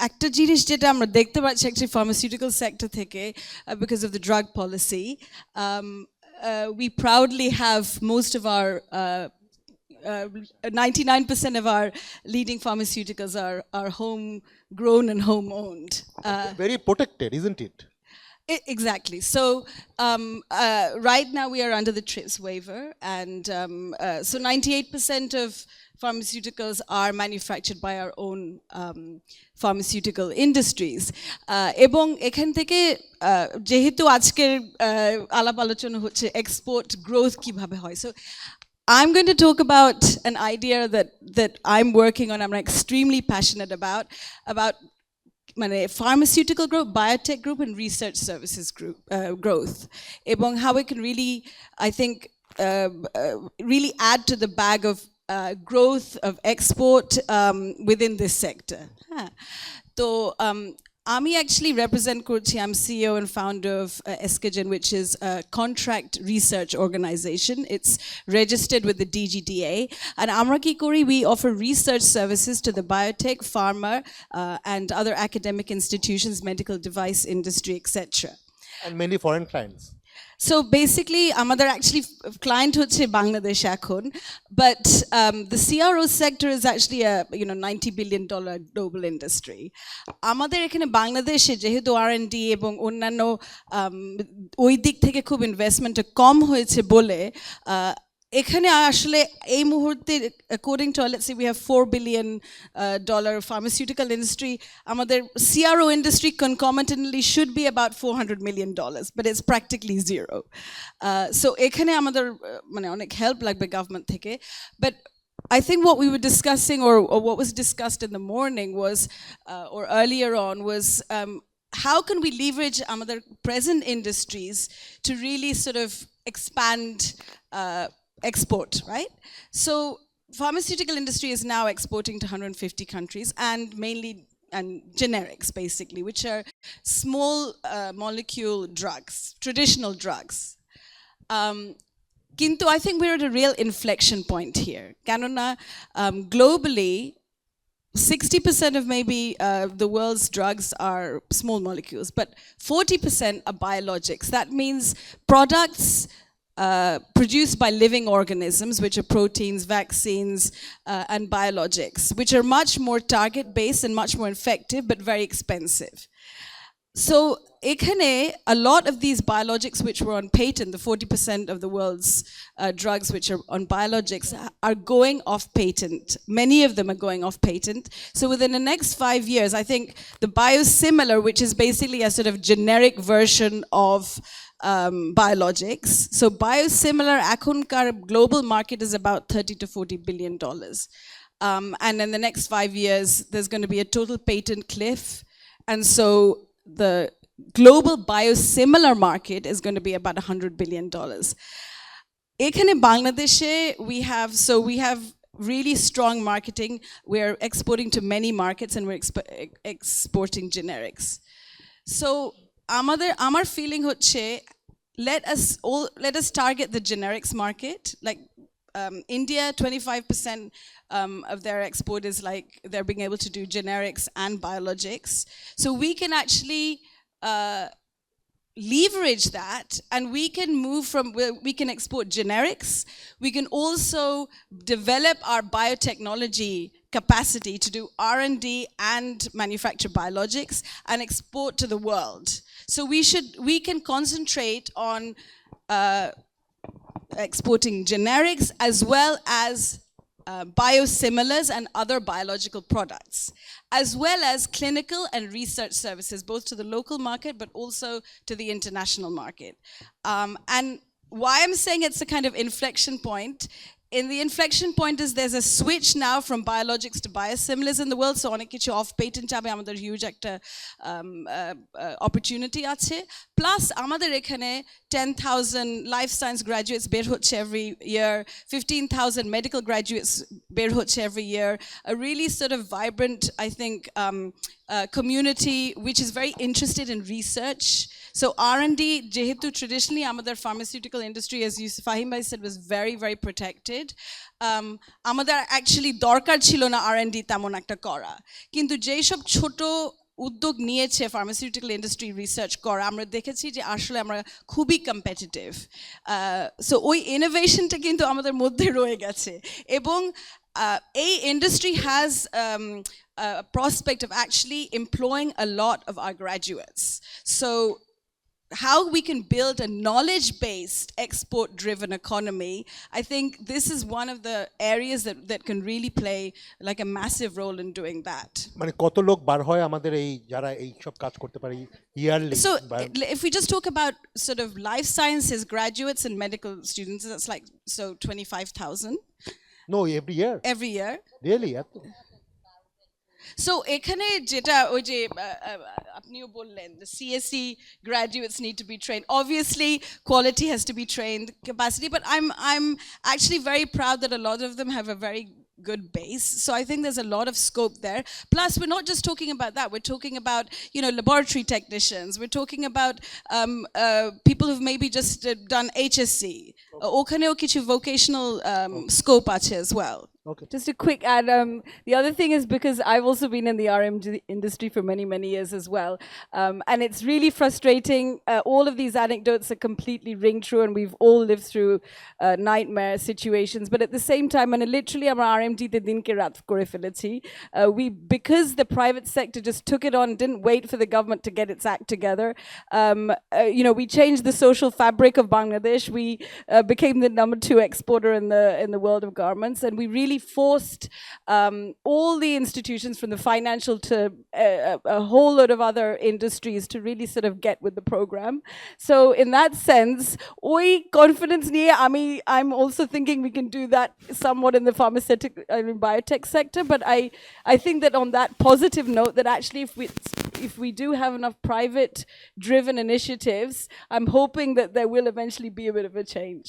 একটা জিনিস যেটা আমরা দেখতে পাচ্ছি actually pharmaceutical sector থেকে because of the drug policy, we proudly have most of our 99% of our leading pharmaceuticals are homegrown and home-owned. Very protected, isn't it? Exactly. So right now we are under the TRIPS waiver, and so 98% of pharmaceuticals are manufactured by our own pharmaceutical industries. এবং এখান থেকে যেহেতু আজকের আলাপ আলোচনা হচ্ছে export growth কিভাবে হয়, so I'm going to talk about an idea that I'm working on, I'm extremely passionate about pharmaceutical growth, biotech group, and research services group growth. এবং how it can really, I think, really add to the bag of growth of export within this sector. So আমি actually represent করছি, I'm CEO and founder of EskeGen, which is a contract research organization. It's registered with the DGDA. And আমরা কি করি, we offer research services to the biotech, pharma, and other academic institutions, medical device industry, etc. And many foreign clients. So basically, আমাদের actually client হচ্ছে বাংলাদেশ এখন, but the CRO sector is actually a $90 billion global industry. আমাদের এখানে বাংলাদেশে যেহেতু R&D এবং অন্যান্য ওই দিক থেকে খুব ইনভেস্টমেন্ট কম হয়েছে বলে এখানে আসলে এই মুহূর্তে according to, let's say we have $4 billion pharmaceutical industry, আমাদের CRO industry concomitantly should be about $400 million, but it's practically zero. So এখানে আমাদের অনেক help লাগবে government থেকে. But I think what we were discussing, or what was discussed in the morning was, or earlier on was, how can we leverage আমাদের present industries to really sort of expand export, right? So pharmaceutical industry is now exporting to 150 countries, and mainly generics basically, which are small molecule drugs, traditional drugs. Kintu I think we're at a real inflection point here. Kanona globally 60% of maybe the world's drugs are small molecules, but 40% are biologics. That means products produced by living organisms, which are proteins, vaccines, and biologics, which are much more target-based and much more effective, but very expensive. So ekhane, a lot of these biologics which were on patent, the 40% of the world's drugs which are on biologics, are going off patent. Many of them are going off patent. So within the next 5 years, I think the biosimilar, which is basically a sort of generic version of biologics. So biosimilar ekhonkaar global market is about $30 to $40 billion. And in the next 5 years, there's going to be a total patent cliff. And so the global biosimilar market is going to be about $100 billion. Ekhane Bangladeshe, we have really strong marketing. We're exporting to many markets, and we're exporting generics. So আমার feeling হচ্ছে, let us target the generics market. Like India, 25% of their export is like they're being able to do generics and biologics. So we can actually leverage that, and we can move from where we can export generics. We can also develop our biotechnology capacity to do R&D and manufacture biologics and export to the world. So we can concentrate on exporting generics as well as biosimilars and other biological products, as well as clinical and research services, both to the local market but also to the international market. And why I'm saying it's a kind of inflection point, the inflection point is there's a switch now from biologics to biosimilars in the world, so onek kichu off patent jabe, amader huge ekta opportunity ache. Plus amader ekhane 10,000 life science graduates ber hocche every year, 15,000 medical graduates ber hocche every year, a really sort of vibrant, I think, community which is very interested in research. So R&D, jehetu traditionally amader pharmaceutical industry, as Fahim Bhai said, was very, very protected. started, আমাদের actually দরকার ছিল না R&D তেমন একটা করা, কিন্তু যেই সব ছোট উদ্যোগ নিয়েছে ফার্মাসিউটিক্যাল ইন্ডাস্ট্রি রিসার্চ করা, আমরা দেখেছি যে আসলে আমরা খুবই কম্পিটিটিভ। সো ওই ইনোভেশনটা কিন্তু আমাদের মধ্যে রয়ে গেছে, এবং এই industry has a prospect of actually employing a lot of our graduates. So how we can build a knowledge-based, export-driven economy, I think this is one of the areas that can really play like a massive role in doing that. মানে কত লোক বার হয় আমাদের এই যারা এই সব কাজ করতে পারে yearly? So if we just talk about sort of life sciences graduates and medical students, that's like, so 25,000 No, every year. every year. Really? So এখানে যেটা ওই যে আপনিও বললেন, the CSE graduates need to be trained. Obviously quality has to be trained, capacity, but I'm actually very proud that a lot of them have a very good base. So I think there's a lot of scope there. Plus, we're not just talking about that. We're talking about, you know, laboratory technicians. We're talking about people who've maybe just done HSC. Okhaneo kichu vocational scope ache as well. Okay. Just a quick add. The other thing is, because I've also been in the RMG industry for many, many years as well. And it's really frustrating. All of these anecdotes are completely ring true, and we've all lived through nightmare situations. But at the same time, and literally our RMG the dinke rat kore felechi, because the private sector just took it on, didn't wait for the government to get its act together. You know, we changed the social fabric of Bangladesh. We became the number 2 exporter in the world of garments, and we really forced all the institutions, from the financial to a whole lot of other industries, to really sort of get with the program. So in that sense, oi confidence niye I'm also thinking we can do that somewhat in the pharmaceutical biotech sector. But I think that on that positive note, that actually if we do have enough private driven initiatives, I'm hoping that there will eventually be a bit of a change.